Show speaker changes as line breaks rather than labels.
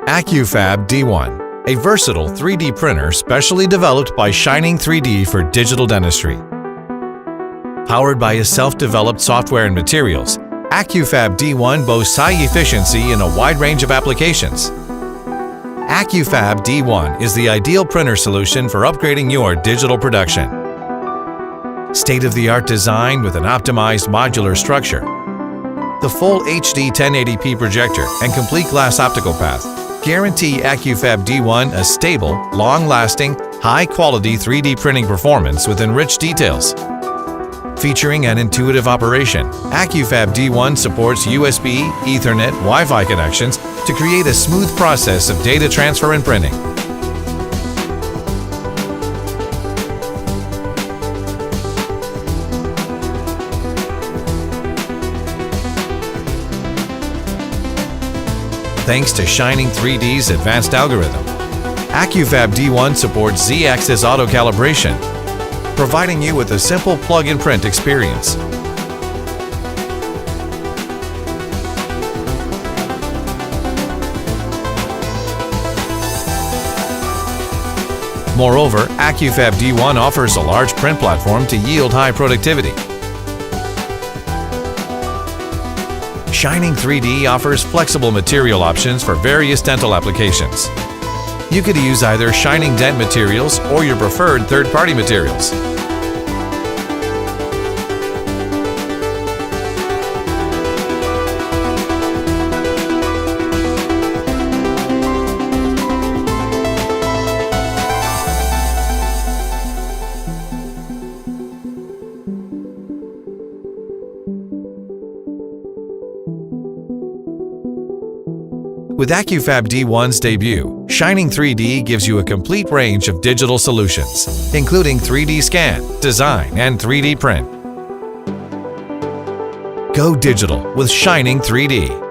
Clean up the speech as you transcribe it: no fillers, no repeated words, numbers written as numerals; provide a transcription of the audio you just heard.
AccuFab D1, a versatile 3D printer specially developed by Shining 3D for digital dentistry. Powered by a self-developed software and materials, AccuFab D1 boasts high efficiency in a wide range of applications. AccuFab D1 is the ideal printer solution for upgrading your digital production. State-of-the-art design with an optimized modular structure, the full HD 1080p projector and complete glass optical path guarantee AccuFab D1 a stable, long-lasting, high-quality 3D printing performance with enriched details. Featuring an intuitive operation, AccuFab D1 supports USB, Ethernet, Wi-Fi connections to create a smooth process of data transfer and printing. Thanks to Shining 3D's advanced algorithm, AccuFab D1 supports Z-axis auto-calibration, providing you with a simple plug-and-print experience. Moreover, AccuFab D1 offers a large print platform to yield high productivity. Shining 3D offers flexible material options for various dental applications. You could use either Shining Dent materials or your preferred third-party materials. With AccuFab D1's debut, Shining 3D gives you a complete range of digital solutions, including 3D scan, design, and 3D print. Go digital with Shining 3D.